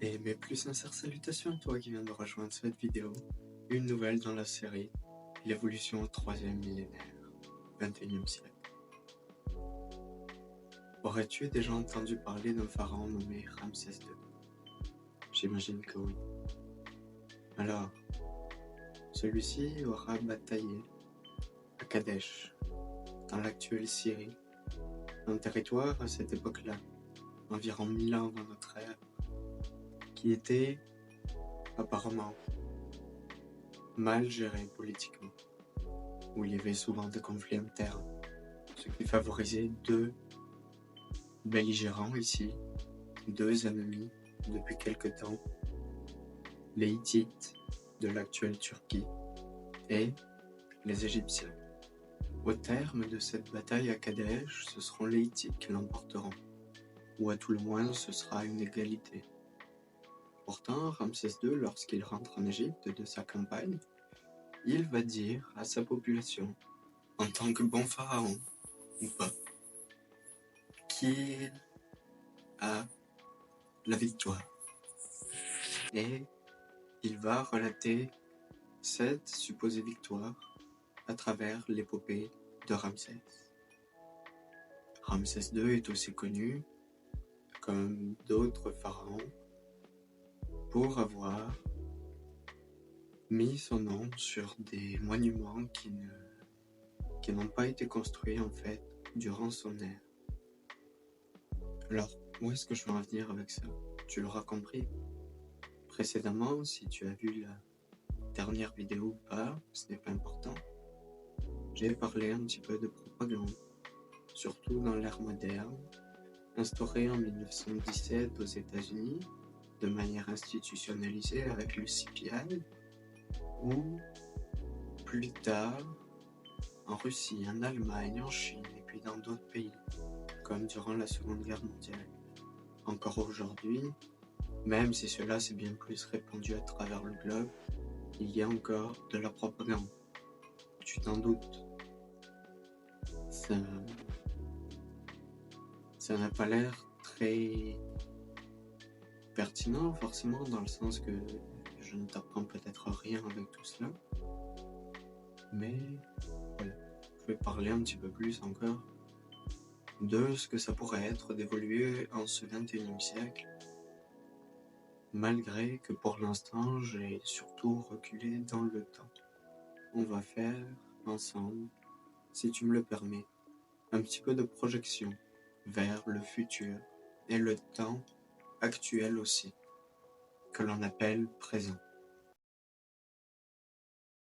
Et mes plus sincères salutations à toi qui viens de rejoindre cette vidéo. Une nouvelle dans la série, l'évolution au 3e millénaire, 21e siècle. Aurais-tu déjà entendu parler d'un pharaon nommé Ramsès II? J'imagine que oui. Alors, celui-ci aura bataillé à Kadesh, dans l'actuelle Syrie, un territoire à cette époque-là, environ 1000 ans avant notre ère, qui était apparemment mal géré politiquement, où il y avait souvent des conflits internes, ce qui favorisait deux belligérants ici, deux ennemis depuis quelque temps, les Hittites de l'actuelle Turquie et les Égyptiens. Au terme de cette bataille à Kadesh, ce seront les Hittites qui l'emporteront, ou à tout le moins ce sera une égalité. Pourtant, Ramsès II, lorsqu'il rentre en Égypte de sa campagne, il va dire à sa population, en tant que bon pharaon, ou pas, qu'il a la victoire. Et il va relater cette supposée victoire à travers l'épopée de Ramsès. Ramsès II est aussi connu, comme d'autres pharaons, pour avoir mis son nom sur des monuments qui n'ont pas été construits en fait durant son ère. Alors, où est-ce que je veux en venir avec ça? Tu l'auras compris. Précédemment, si tu as vu la dernière vidéo ou pas, ce n'est pas important. J'ai parlé un petit peu de propagande, surtout dans l'ère moderne, instaurée en 1917 aux États-Unis, de manière institutionnalisée avec le CPI, ou plus tard en Russie, en Allemagne, en Chine et puis dans d'autres pays, comme durant la Seconde Guerre mondiale. Encore aujourd'hui, même si cela s'est bien plus répandu à travers le globe, il y a encore de la propagande. Tu t'en doutes. Ça n'a pas l'air très pertinent forcément, dans le sens que je ne t'apprends peut-être rien avec tout cela, mais voilà, je vais parler un petit peu plus encore de ce que ça pourrait être d'évoluer en ce 21e siècle, malgré que pour l'instant j'ai surtout reculé dans le temps. On va faire ensemble, si tu me le permets, un petit peu de projection vers le futur et le temps actuel aussi, que l'on appelle présent.